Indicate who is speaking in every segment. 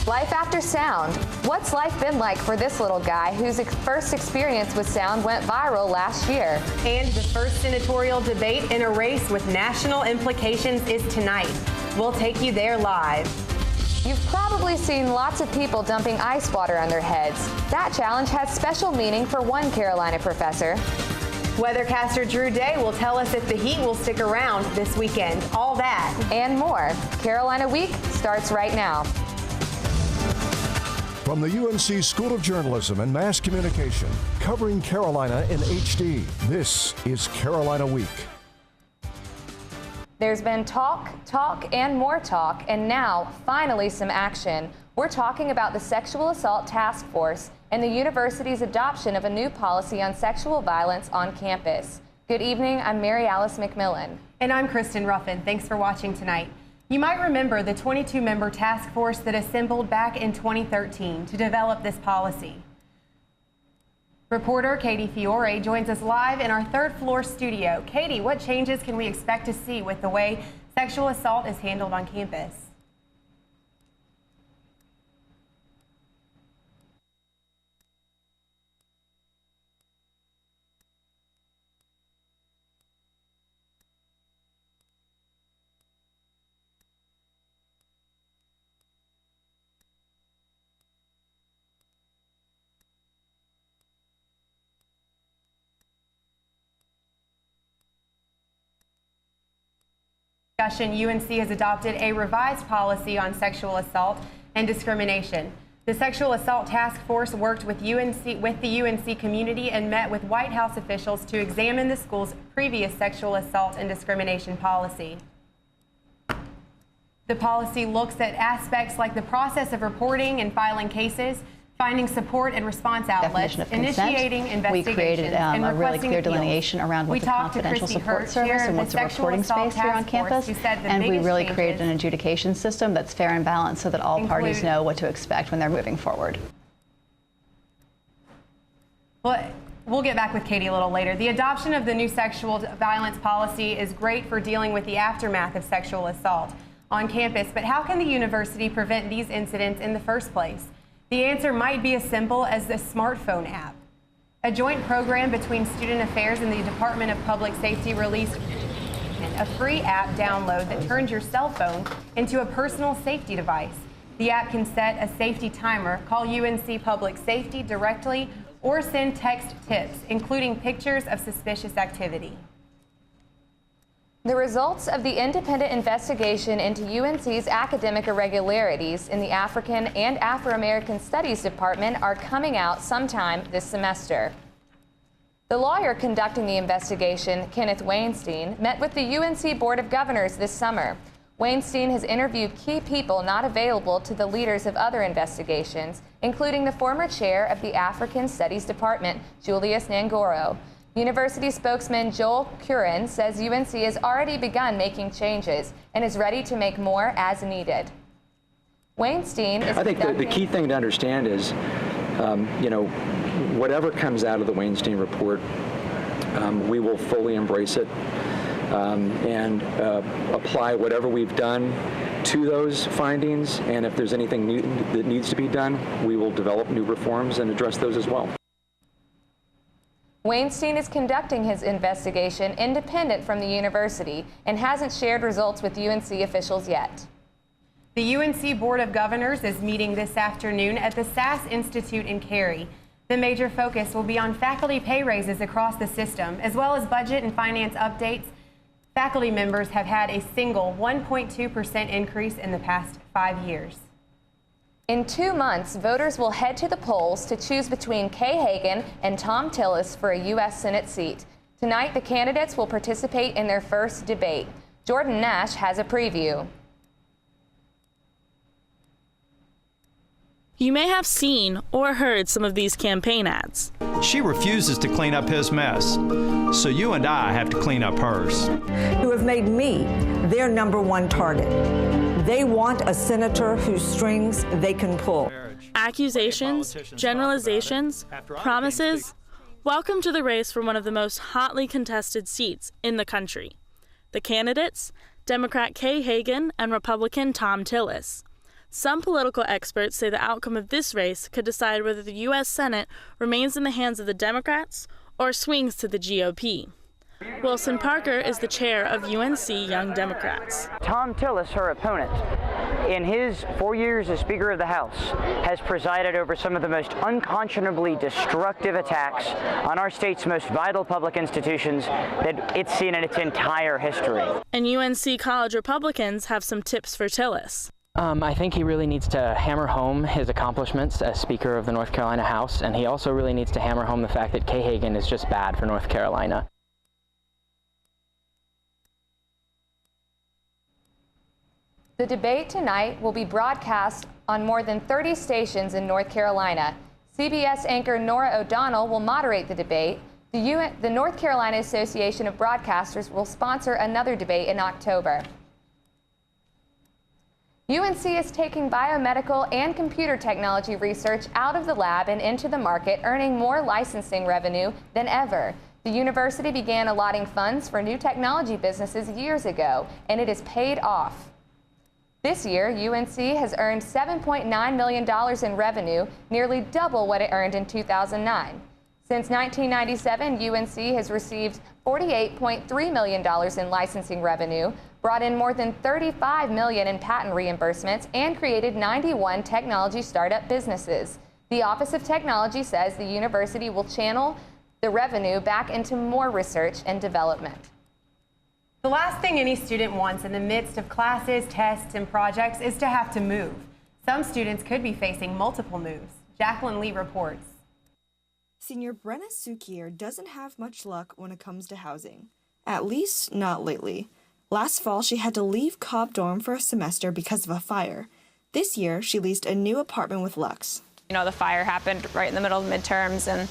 Speaker 1: Life after sound. What's life been like for this little guy whose first experience with sound went viral last year?
Speaker 2: And the first senatorial debate in a race with national implications is tonight. We'll take you there live.
Speaker 1: You've probably seen lots of people dumping ice water on their heads. That challenge has special meaning for one Carolina professor.
Speaker 2: Weathercaster Drew Day will tell us if the heat will stick around this weekend. All that
Speaker 1: and more. Carolina Week starts right now.
Speaker 3: From the UNC School of Journalism and Mass Communication, covering Carolina in HD, this is Carolina Week.
Speaker 1: There's been talk, and more talk, and now, finally, some action. We're talking about the Sexual Assault Task Force and the university's adoption of a new policy on sexual violence on campus. Good evening, I'm Mary Alice McMillan.
Speaker 2: And I'm Kristen Ruffin. Thanks for watching tonight. You might remember the 22-member task force that assembled back in 2013 to develop this policy. Reporter Katie Fiore joins us live in our third-floor studio. Katie, what changes can we expect to see with the way sexual assault is handled on campus? UNC has adopted a revised policy on sexual assault and discrimination. The Sexual Assault Task Force worked with the UNC community and met with White House officials to examine the school's previous sexual assault and discrimination policy. The policy looks at aspects like the process of reporting and filing cases, finding support and response outlets, initiating investigations,
Speaker 4: we created a really clear delineation around what's a confidential support service and what's a reporting space here on campus, and we really created an adjudication system that's fair and balanced so that all parties know what to expect when they're moving forward.
Speaker 2: Well, we'll get back with Katie a little later. The adoption of the new sexual violence policy is great for dealing with the aftermath of sexual assault on campus, but how can the university prevent these incidents in the first place? The answer might be as simple as the smartphone app. A joint program between Student Affairs and the Department of Public Safety released a free app download that turns your cell phone into a personal safety device. The app can set a safety timer, call UNC Public Safety directly, or send text tips, including pictures of suspicious activity.
Speaker 1: The results of the independent investigation into UNC's academic irregularities in the African and Afro-American Studies Department are coming out sometime this semester. The lawyer conducting the investigation, Kenneth Weinstein, met with the UNC Board of Governors this summer. Weinstein has interviewed key people not available to the leaders of other investigations, including the former chair of the African Studies Department, Julius Nangoro. University spokesman Joel Curran says UNC has already begun making changes and is ready to make more as needed. Weinstein is
Speaker 5: I think the key thing to understand is, whatever comes out of the Weinstein report, we will fully embrace it and apply whatever we've done to those findings. And if there's anything new that needs to be done, we will develop new reforms and address those as well.
Speaker 1: Weinstein is conducting his investigation independent from the university and hasn't shared results with UNC officials yet.
Speaker 2: The UNC Board of Governors is meeting this afternoon at the SAS Institute in Cary. The major focus will be on faculty pay raises across the system, as well as budget and finance updates. Faculty members have had a single 1.2% increase in the past 5 years.
Speaker 1: In 2 months, voters will head to the polls to choose between Kay Hagan and Thom Tillis for a U.S. Senate seat. Tonight, the candidates will participate in their first debate. Jordan Nash has a preview.
Speaker 6: You may have seen or heard some of these campaign ads.
Speaker 7: She refuses to clean up his mess, so you and I have to clean up hers.
Speaker 8: Who have made me their #1 target. They want a senator whose strings they can pull.
Speaker 6: Accusations, generalizations, promises. Welcome to the race for one of the most hotly contested seats in the country. The candidates, Democrat Kay Hagan and Republican Thom Tillis. Some political experts say the outcome of this race could decide whether the U.S. Senate remains in the hands of the Democrats or swings to the GOP. Wilson Parker is the chair of UNC Young Democrats.
Speaker 9: Tom Tillis, her opponent, in his 4 years as Speaker of the House, has presided over some of the most unconscionably destructive attacks on our state's most vital public institutions that it's seen in its entire history.
Speaker 6: And UNC college Republicans have some tips for Tillis.
Speaker 9: I think he really needs to hammer home his accomplishments as Speaker of the North Carolina House, and he also really needs to hammer home the fact that Kay Hagan is just bad for North Carolina.
Speaker 1: The debate tonight will be broadcast on more than 30 stations in North Carolina. CBS anchor Nora O'Donnell will moderate the debate. The North Carolina Association of Broadcasters will sponsor another debate in October. UNC is taking biomedical and computer technology research out of the lab and into the market, earning more licensing revenue than ever. The university began allotting funds for new technology businesses years ago, and it has paid off. This year, UNC has earned $7.9 million in revenue, nearly double what it earned in 2009. Since 1997, UNC has received $48.3 million in licensing revenue, brought in more than $35 million in patent reimbursements, and created 91 technology startup businesses. The Office of Technology says the university will channel the revenue back into more research and development.
Speaker 2: The last thing any student wants in the midst of classes, tests, and projects is to have to move. Some students could be facing multiple moves. Jacqueline Lee reports.
Speaker 10: Senior Brenna Sukier doesn't have much luck when it comes to housing. At least, not lately. Last fall, she had to leave Cobb Dorm for a semester because of a fire. This year, she leased a new apartment with Lux.
Speaker 11: You know, the fire happened right in the middle of midterms, and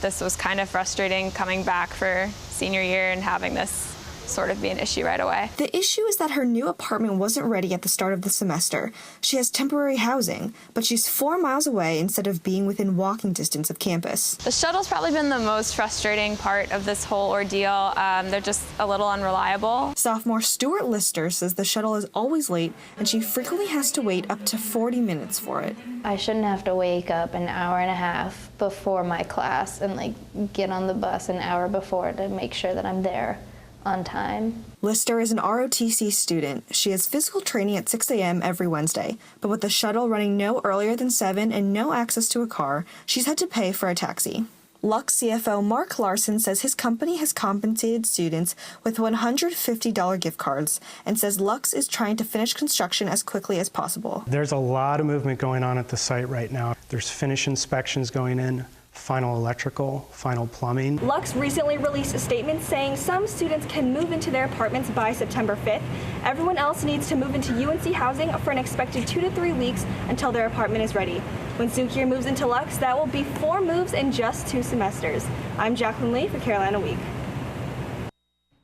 Speaker 11: this was kind of frustrating coming back for senior year and having this sort of be an issue right away.
Speaker 10: The issue is that her new apartment wasn't ready at the start of the semester. She has temporary housing, but she's 4 miles away instead of being within walking distance of campus.
Speaker 11: The shuttle's probably been the most frustrating part of this whole ordeal. They're just a little unreliable.
Speaker 10: Sophomore Stuart Lister says the shuttle is always late and she frequently has to wait up to 40 minutes for it.
Speaker 12: I shouldn't have to wake up an hour and a half before my class and get on the bus an hour before to make sure that I'm there on time.
Speaker 10: Lister is an ROTC student. She has physical training at 6 a.m. every Wednesday, but with the shuttle running no earlier than 7 and no access to a car, she's had to pay for a taxi. Lux CFO Mark Larson says his company has compensated students with $150 gift cards and says Lux is trying to finish construction as quickly as possible.
Speaker 13: There's a lot of movement going on at the site right now. There's finish inspections going in, final electrical, final plumbing.
Speaker 14: Lux recently released a statement saying some students can move into their apartments by September 5th. Everyone else needs to move into UNC housing for an expected 2 to 3 weeks until their apartment is ready. When Sukier moves into Lux, that will be 4 moves in just 2 semesters. I'm Jacqueline Lee for Carolina Week.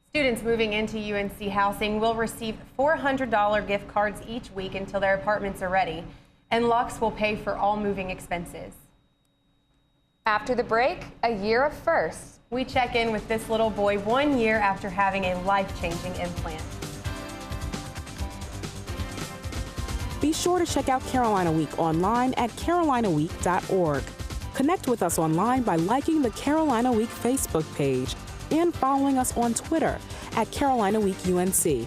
Speaker 2: Students moving into UNC housing will receive $400 gift cards each week until their apartments are ready, and Lux will pay for all moving expenses.
Speaker 1: After the break, a year of firsts.
Speaker 2: We check in with this little boy 1 year after having a life-changing implant.
Speaker 15: Be sure to check out Carolina Week online at carolinaweek.org. Connect with us online by liking the Carolina Week Facebook page and following us on Twitter at Carolina Week UNC.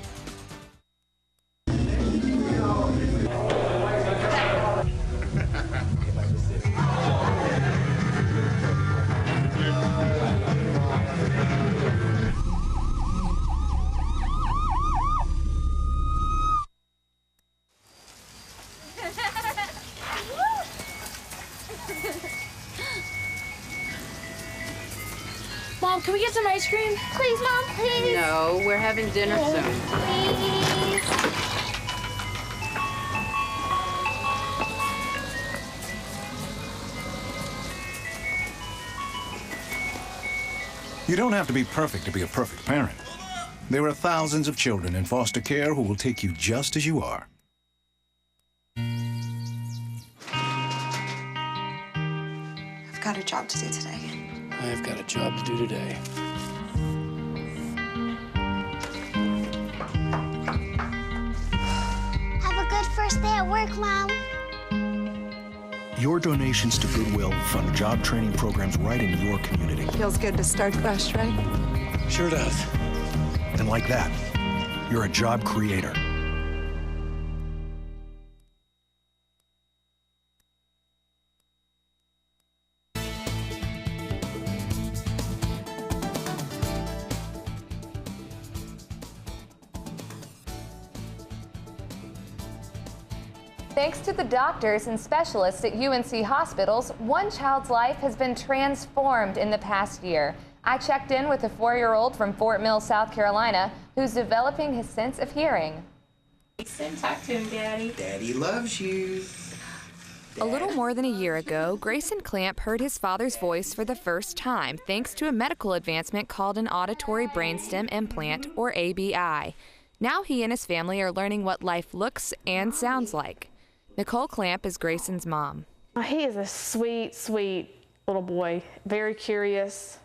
Speaker 16: Mom, can we get some ice cream? Please, Mom, please.
Speaker 17: No, we're having dinner soon.
Speaker 16: Please.
Speaker 18: You don't have to be perfect to be a perfect parent. There are thousands of children in foster care who will take you just as you are.
Speaker 19: I've got a job to do today.
Speaker 20: I've got a job to do today.
Speaker 16: Have a good first day at work, Mom.
Speaker 18: Your donations to Goodwill fund job training programs right in your community.
Speaker 21: Feels good to start fresh, right?
Speaker 18: Sure does. And like that, you're a job creator.
Speaker 1: Thanks to the doctors and specialists at UNC hospitals, one child's life has been transformed in the past year. I checked in with a 4-year-old from Fort Mill, South Carolina, who's developing his sense of hearing.
Speaker 22: Talk to him, Daddy.
Speaker 23: Daddy loves you.
Speaker 1: A little more than a year ago, Grayson Clamp heard his father's voice for the first time thanks to a medical advancement called an auditory brainstem implant, or ABI. Now he and his family are learning what life looks and sounds like. Nicole Clamp is Grayson's mom.
Speaker 22: He is a sweet, sweet little boy, very curious.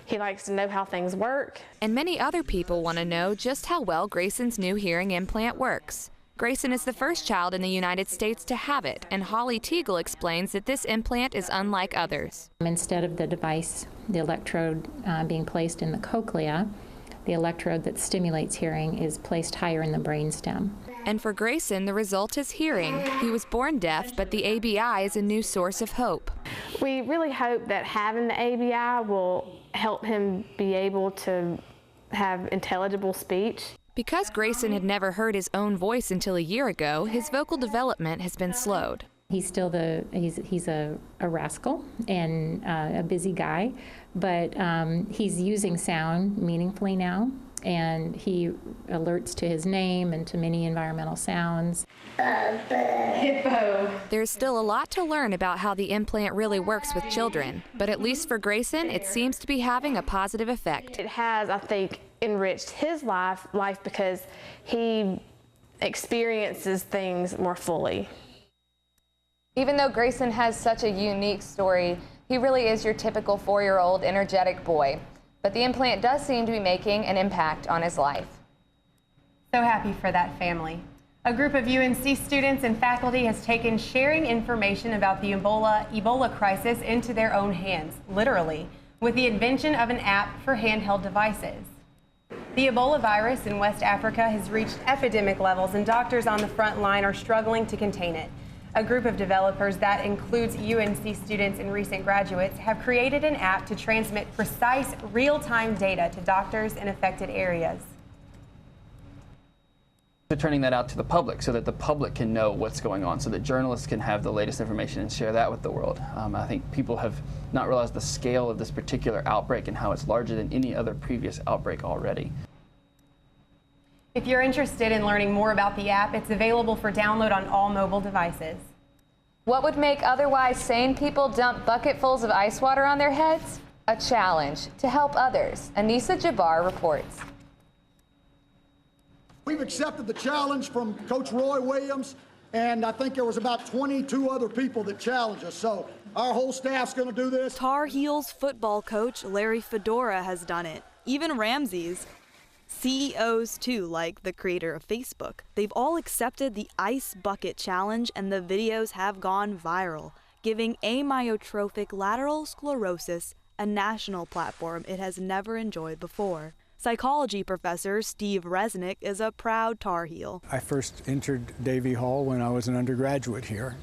Speaker 22: He likes to know how things work.
Speaker 1: And many other people want to know just how well Grayson's new hearing implant works. Grayson is the first child in the United States to have it, and Holly Teagle explains that this implant is unlike others.
Speaker 24: Instead of the device, the electrode being placed in the cochlea, the electrode that stimulates hearing is placed higher in the brainstem.
Speaker 1: And for Grayson, the result is hearing. He was born deaf, but the ABI is a new source of hope.
Speaker 22: We really hope that having the ABI will help him be able to have intelligible speech.
Speaker 1: Because Grayson had never heard his own voice until a year ago, his vocal development has been slowed.
Speaker 24: He's still he's a rascal and a busy guy, but he's using sound meaningfully now, and he alerts to his name and to many environmental sounds.
Speaker 22: Hippo.
Speaker 1: There's still a lot to learn about how the implant really works with children, but at least for Grayson, it seems to be having a positive effect.
Speaker 22: It has, I think, enriched his life because he experiences things more fully.
Speaker 1: Even though Grayson has such a unique story, he really is your typical 4-year-old energetic boy. But the implant does seem to be making an impact on his life.
Speaker 2: So happy for that family. A group of UNC students and faculty has taken sharing information about the Ebola crisis into their own hands, literally, with the invention of an app for handheld devices. The Ebola virus in West Africa has reached epidemic levels, and doctors on the front line are struggling to contain it. A group of developers that includes UNC students and recent graduates have created an app to transmit precise, real-time data to doctors in affected areas.
Speaker 25: Turning that out to the public so that the public can know what's going on, so that journalists can have the latest information and share that with the world. I think people have not realized the scale of this particular outbreak and how it's larger than any other previous outbreak already.
Speaker 2: If you're interested in learning more about the app, it's available for download on all mobile devices.
Speaker 1: What would make otherwise sane people dump bucketfuls of ice water on their heads? A challenge to help others. Anissa Jabbar reports.
Speaker 26: We've accepted the challenge from Coach Roy Williams, and I think there was about 22 other people that challenged us, so our whole staff's going to do this.
Speaker 27: Tar Heels football coach Larry Fedora has done it, even Ramsey's. CEOs too, like the creator of Facebook. They've all accepted the Ice Bucket Challenge, and the videos have gone viral, giving amyotrophic lateral sclerosis a national platform it has never enjoyed before. Psychology professor Steve Resnick is a proud Tar Heel.
Speaker 28: I first entered Davie Hall when I was an undergraduate here.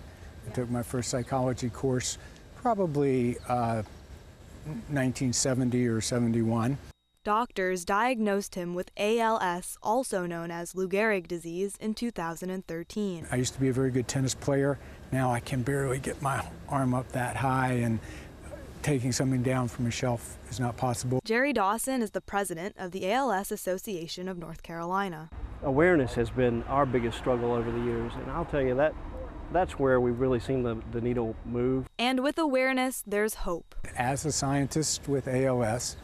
Speaker 28: I took my first psychology course probably 1970 or 71.
Speaker 27: Doctors diagnosed him with ALS, also known as Lou Gehrig disease, in 2013.
Speaker 28: I used to be a very good tennis player. Now I can barely get my arm up that high, and taking something down from a shelf is not possible.
Speaker 27: Jerry Dawson is the president of the ALS Association of North Carolina.
Speaker 29: Awareness has been our biggest struggle over the years, and I'll tell you that's where we've really seen the needle move.
Speaker 27: And with awareness, there's hope.
Speaker 28: As a scientist with ALS,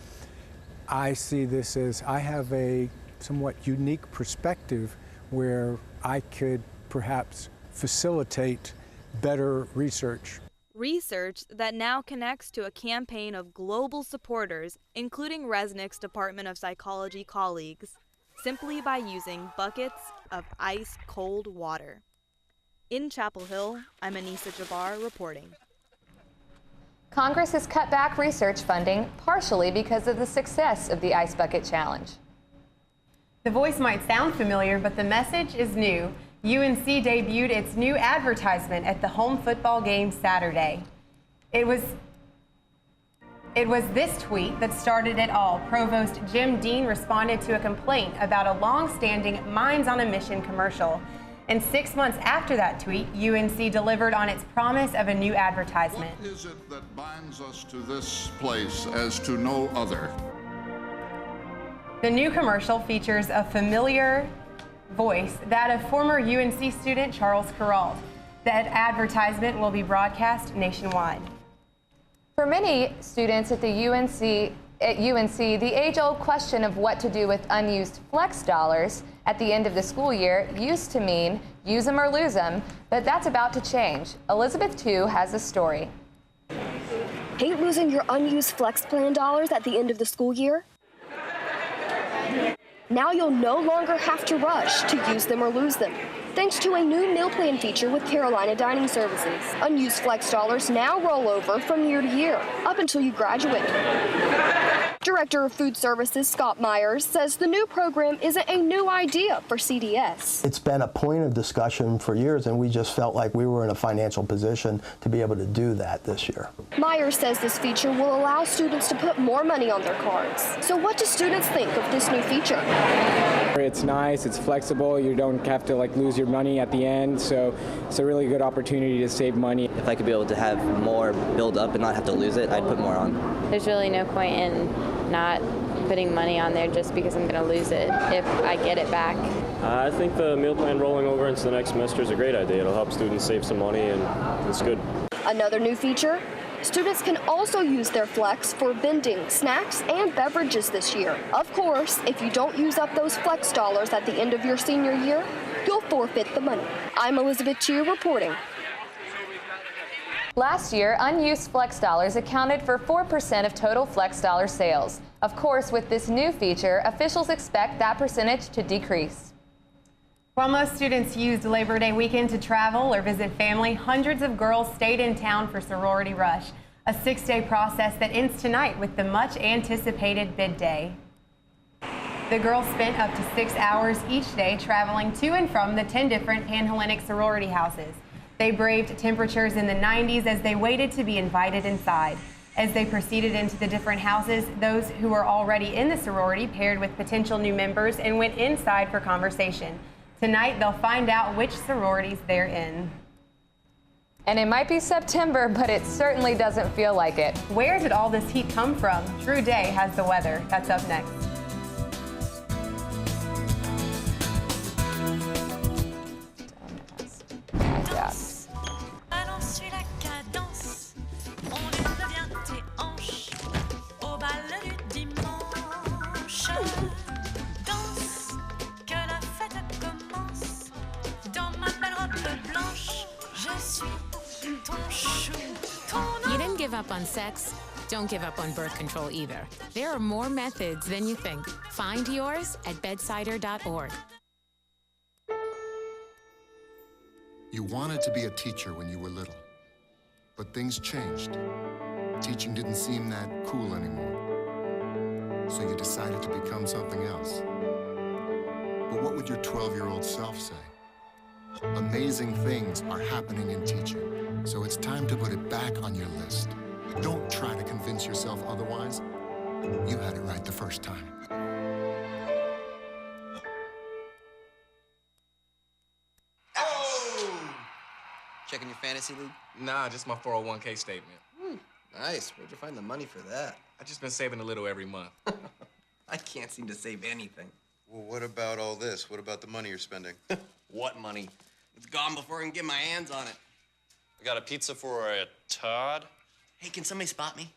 Speaker 28: I see this as I have a somewhat unique perspective where I could perhaps facilitate better research.
Speaker 27: Research that now connects to a campaign of global supporters, including Resnick's Department of Psychology colleagues, simply by using buckets of ice-cold water. In Chapel Hill, I'm Anissa Jabbar reporting.
Speaker 1: Congress has cut back research funding partially because of the success of the Ice Bucket Challenge.
Speaker 2: The voice might sound familiar, but the message is new. UNC debuted its new advertisement at the home football game Saturday. It was this tweet that started it all. Provost Jim Dean responded to a complaint about a long-standing Minds on a Mission commercial. And 6 months after that tweet, UNC delivered on its promise of a new advertisement.
Speaker 3: What is it that binds us to this place as to no other?
Speaker 2: The new commercial features a familiar voice, that of former UNC student Charles Kuralt. That advertisement will be broadcast nationwide.
Speaker 1: For many students at UNC, the age-old question of what to do with unused flex dollars at the end of the school year used to mean use them or lose them, but that's about to change. Elizabeth Tu has a story.
Speaker 4: Hate losing your unused flex plan dollars at the end of the school year? Now you'll no longer have to rush to use them or lose them, thanks to a new meal plan feature with Carolina Dining Services. Unused flex dollars now roll over from year to year, up until you graduate. Director of Food Services Scott Myers says the new program isn't a new idea for CDS.
Speaker 5: It's been a point of discussion for years, and we just felt like we were in a financial position to be able to do that this year.
Speaker 4: Myers says this feature will allow students to put more money on their cards. So what do students think of this new feature?
Speaker 6: It's nice, it's flexible, you don't have to lose your money at the end, so it's a really good opportunity to save money.
Speaker 7: If I could be able to have more build up and not have to lose it, I'd put more on.
Speaker 8: There's really no point in not putting money on there just because I'm going to lose it if I get it back.
Speaker 9: I think the meal plan rolling over into the next semester is a great idea. It'll help students save some money, and it's good.
Speaker 4: Another new feature, students can also use their flex for vending snacks and beverages this year. Of course, if you don't use up those flex dollars at the end of your senior year, you'll forfeit the money. I'm Elizabeth Chu reporting.
Speaker 1: Last year, unused flex dollars accounted for 4% of total flex dollar sales. Of course, with this new feature, officials expect that percentage to decrease.
Speaker 2: While most students used Labor Day weekend to travel or visit family, hundreds of girls stayed in town for Sorority Rush, a 6-day process that ends tonight with the much-anticipated bid day. The girls spent up to 6 hours each day traveling to and from the 10 different Panhellenic sorority houses. They braved temperatures in the 90s as they waited to be invited inside. As they proceeded into the different houses, those who were already in the sorority paired with potential new members and went inside for conversation. Tonight, they'll find out which sororities they're in.
Speaker 1: And it might be September, but it certainly doesn't feel like it.
Speaker 2: Where did all this heat come from? Drew Day has the weather. That's up next.
Speaker 21: You didn't give up on sex. Don't give up on birth control either. There are more methods than you think. Find yours at bedsider.org.
Speaker 23: You wanted to be a teacher when you were little, but things changed. Teaching didn't seem that cool anymore, so you decided to become something else. But what would your 12-year-old self say? Amazing things are happening in teaching, so it's time to put it back on your list. Don't try to convince yourself otherwise. You had it right the first time.
Speaker 30: Checking your fantasy league?
Speaker 31: Nah, just my 401k statement.
Speaker 30: Nice. Where'd you find the money for that?
Speaker 31: I've just been saving a little every month.
Speaker 30: I can't seem to save anything.
Speaker 32: Well, what about all this? What about the money you're spending?
Speaker 30: What money? It's gone before I can get my hands on it.
Speaker 33: We got a pizza for a Todd?
Speaker 30: Hey, can somebody spot me?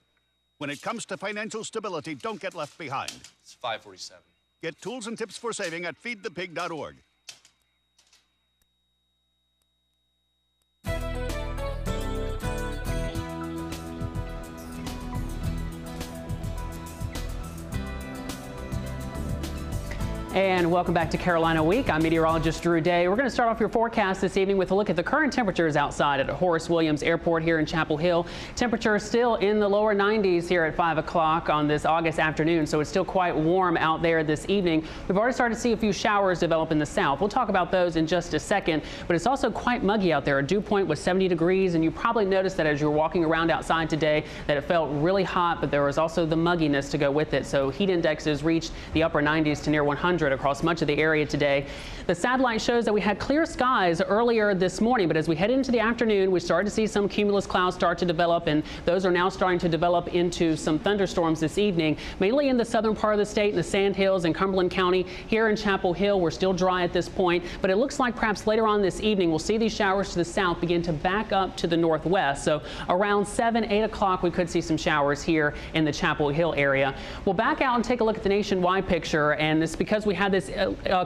Speaker 34: When it comes to financial stability, don't get left behind.
Speaker 33: It's 547.
Speaker 34: Get tools and tips for saving at feedthepig.org.
Speaker 10: And welcome back to Carolina Week. I'm meteorologist Drew Day. We're going to start off your forecast this evening with a look at the current temperatures outside at Horace Williams Airport here in Chapel Hill. Temperatures still in the lower 90s here at 5 o'clock on this August afternoon, so it's still quite warm out there this evening. We've already started to see a few showers develop in the south. We'll talk about those in just a second, but it's also quite muggy out there. A dew point was 70 degrees, and you probably noticed that as you were walking around outside today that it felt really hot, but there was also the mugginess to go with it. So heat indexes reached the upper 90s to near 100 across much of the area today. The satellite shows that we had clear skies earlier this morning, but as we head into the afternoon, we started to see some cumulus clouds start to develop, and those are now starting to develop into some thunderstorms this evening, mainly in the southern part of the state, in the Sandhills and Cumberland County. Here in Chapel Hill, we're still dry at this point, but it looks like perhaps later on this evening, we'll see these showers to the south begin to back up to the northwest. So around 7, 8 o'clock, we could see some showers here in the Chapel Hill area. We'll back out and take a look at the nationwide picture, and it's because we had this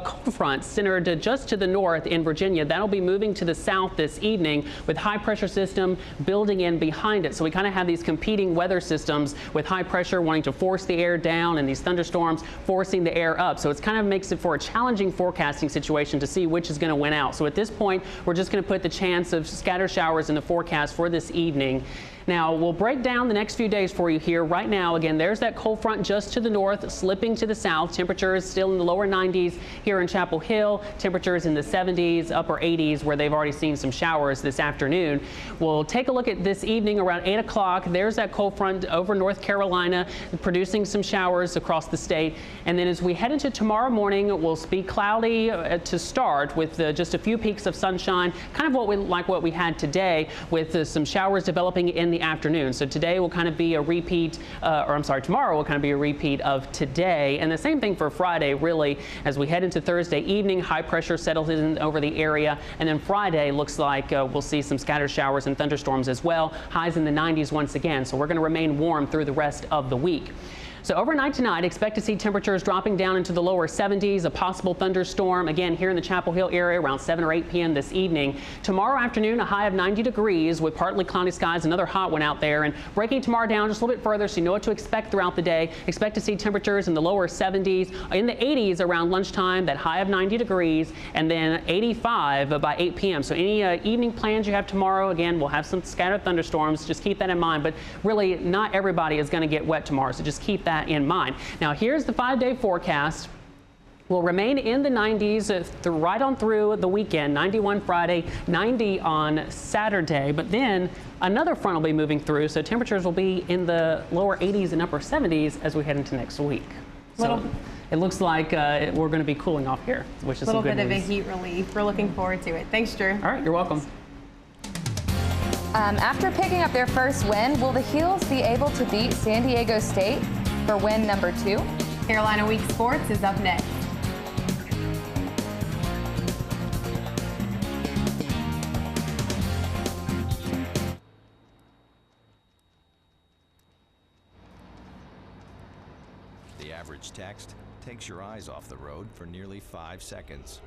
Speaker 10: cold front centered just to the north in Virginia. That'll be moving to the south this evening with high pressure system building in behind it. So we kind of have these competing weather systems with high pressure wanting to force the air down and these thunderstorms forcing the air up. So it kind of makes it for a challenging forecasting situation to see which is going to win out. So at this point, we're just going to put the chance of scattered showers in the forecast for this evening. Now, we'll break down the next few days for you here. Right now, again, there's that cold front just to the north, slipping to the south. Temperatures still in the lower 90s here in Chapel Hill. Temperatures in the 70s, upper 80s, where they've already seen some showers this afternoon. We'll take a look at this evening around 8 o'clock. There's that cold front over North Carolina, producing some showers across the state. And then as we head into tomorrow morning, we'll be cloudy to start with just a few peaks of sunshine, kind of what we had today, with some showers developing in the afternoon. So today will kind of be a repeat, tomorrow will kind of be a repeat of today. And the same thing for Friday, really, as we head into Thursday evening, high pressure settles in over the area. And then Friday looks like we'll see some scattered showers and thunderstorms as well. Highs in the 90s once again. So we're going to remain warm through the rest of the week. So overnight tonight, expect to see temperatures dropping down into the lower 70s, a possible thunderstorm again here in the Chapel Hill area around 7 or 8 p.m. this evening. Tomorrow afternoon, a high of 90 degrees with partly cloudy skies, another hot one out there, and breaking tomorrow down just a little bit further so you know what to expect throughout the day. Expect to see temperatures in the lower 70s, in the 80s around lunchtime, that high of 90 degrees, and then 85 by 8 p.m. So any evening plans you have tomorrow, again, we'll have some scattered thunderstorms. Just keep that in mind, but really not everybody is going to get wet tomorrow, so just keep that in mind. Now here's the 5-day forecast. We'll remain in the 90s right on through the weekend. 91 Friday, 90 on Saturday, but then another front will be moving through, so temperatures will be in the lower 80s and upper 70s as we head into next week. So it looks like we're going to be cooling off here, which is some good news.
Speaker 2: A little bit of a heat relief. We're looking forward to it. Thanks, Drew.
Speaker 10: All right, you're welcome.
Speaker 1: After picking up their first win, will the Heels be able to beat San Diego State for win number 2?
Speaker 2: Carolina Week Sports is up next.
Speaker 11: The average text takes your eyes off the road for nearly 5 seconds.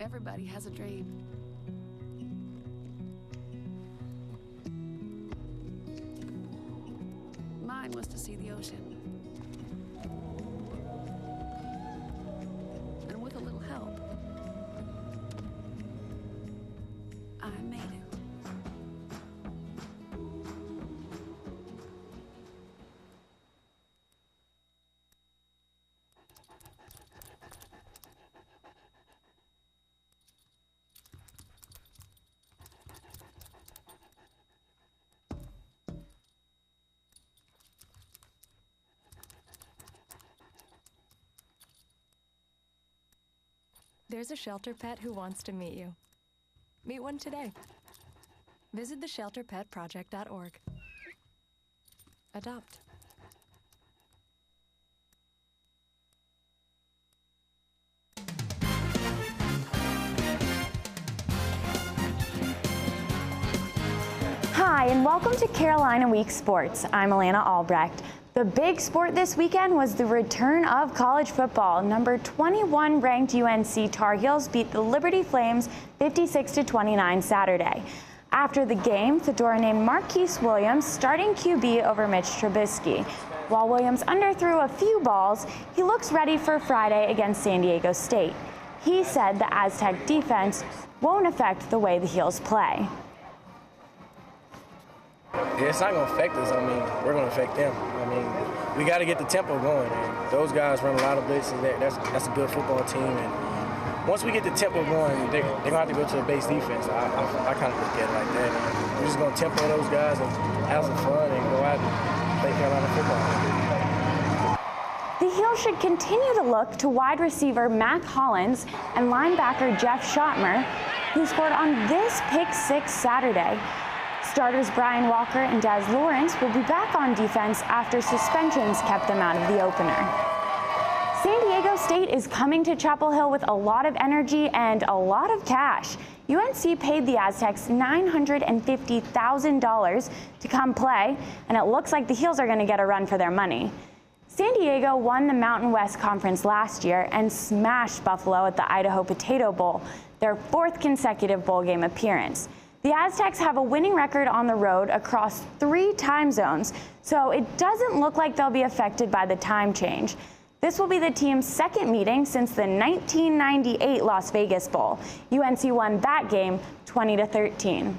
Speaker 12: Everybody has a dream. Mine was to see the ocean. And with a little help, I made it.
Speaker 13: There's a shelter pet who wants to meet you. Meet one today. Visit theshelterpetproject.org. Adopt.
Speaker 14: Hi, Hi, and welcome to Carolina Week Sports. I'm Alana Albrecht. The big sport this weekend was the return of college football. Number 21 ranked UNC Tar Heels beat the Liberty Flames 56-29 Saturday. After the game, Fedora named Marquise Williams starting QB over Mitch Trubisky. While Williams underthrew a few balls, he looks ready for Friday against San Diego State. He said the Aztec defense won't affect the way the Heels play.
Speaker 15: Yeah, it's not going to affect us. I mean, we're going to affect them. I mean, we got to get the tempo going. And those guys run a lot of blitzes. That's a good football team. And once we get the tempo going, they're going to have to go to the base defense. I kind of look at it like that. And we're just going to tempo those guys and have some fun and go out and play Carolina football.
Speaker 14: The Heels should continue to look to wide receiver Mac Hollins and linebacker Jeff Schottmer, who scored on this pick-6 Saturday. Starters Brian Walker and Daz Lawrence will be back on defense after suspensions kept them out of the opener. San Diego State is coming to Chapel Hill with a lot of energy and a lot of cash. UNC paid the Aztecs $950,000 to come play, and it looks like the Heels are going to get a run for their money. San Diego won the Mountain West Conference last year and smashed Buffalo at the Idaho Potato Bowl, their 4th consecutive bowl game appearance. The Aztecs have a winning record on the road across 3 time zones, so it doesn't look like they'll be affected by the time change. This will be the team's 2nd meeting since the 1998 Las Vegas Bowl. UNC won that game 20-13.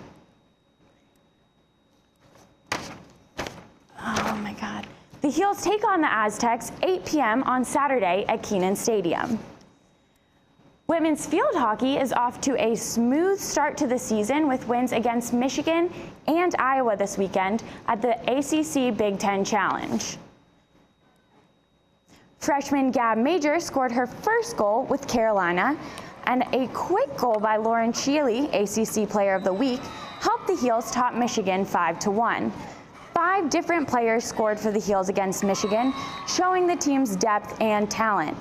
Speaker 14: Oh my God. The Heels take on the Aztecs 8 p.m. on Saturday at Kenan Stadium. Women's field hockey is off to a smooth start to the season with wins against Michigan and Iowa this weekend at the ACC Big Ten Challenge. Freshman Gab Major scored her first goal with Carolina, and a quick goal by Lauren Shealy, ACC Player of the Week, helped the Heels top Michigan 5-1. 5 different players scored for the Heels against Michigan, showing the team's depth and talent.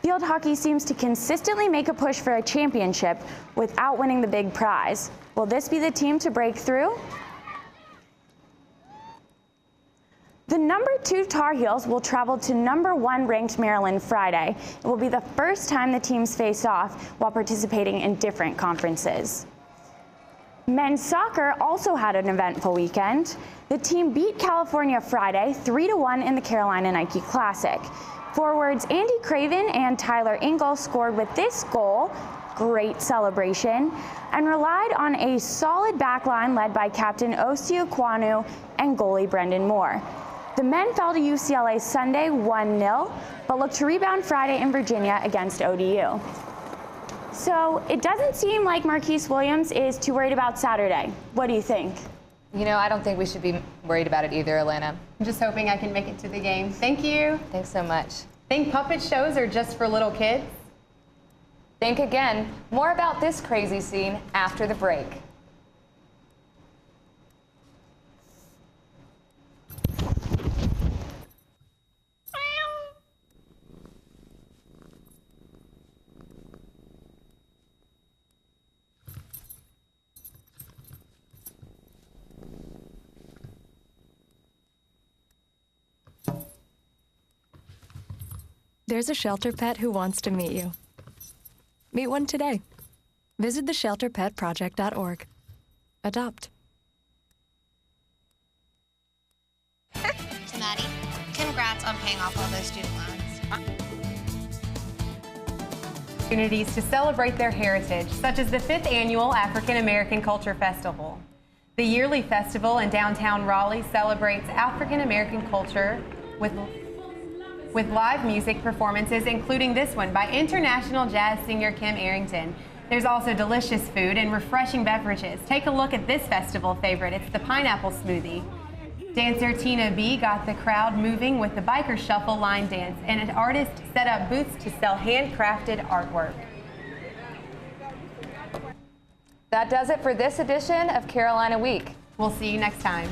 Speaker 14: Field hockey seems to consistently make a push for a championship without winning the big prize. Will this be the team to break through? The number 2 Tar Heels will travel to number 1 ranked Maryland Friday. It will be the first time the teams face off while participating in different conferences. Men's soccer also had an eventful weekend. The team beat California Friday 3-1 in the Carolina Nike Classic. Forwards Andy Craven and Tyler Engel scored with this goal, great celebration, and relied on a solid backline led by captain Osiu Kwanu and goalie Brendan Moore. The men fell to UCLA Sunday 1-0, but look to rebound Friday in Virginia against ODU. So it doesn't seem like Marquise Williams is too worried about Saturday. What do you think?
Speaker 1: You know, I don't think we should be worried about it either, Elena.
Speaker 2: I'm just hoping I can make it to the game. Thank you.
Speaker 1: Thanks so much.
Speaker 2: Think puppet shows are just for little kids?
Speaker 1: Think again. More about this crazy scene after the break.
Speaker 13: There's a shelter pet who wants to meet you. Meet one today. Visit theshelterpetproject.org. Adopt.
Speaker 16: Maddie, congrats on paying off all those student loans.
Speaker 2: Opportunities to celebrate their heritage, such as the 5th annual African American Culture Festival. The yearly festival in downtown Raleigh celebrates African American culture with live music performances, including this one by international jazz singer Kim Arrington. There's also delicious food and refreshing beverages. Take a look at this festival favorite. It's the pineapple smoothie. Dancer Tina B got the crowd moving with the biker shuffle line dance, and an artist set up booths to sell handcrafted artwork.
Speaker 1: That does it for this edition of Carolina Week.
Speaker 2: We'll see you next time.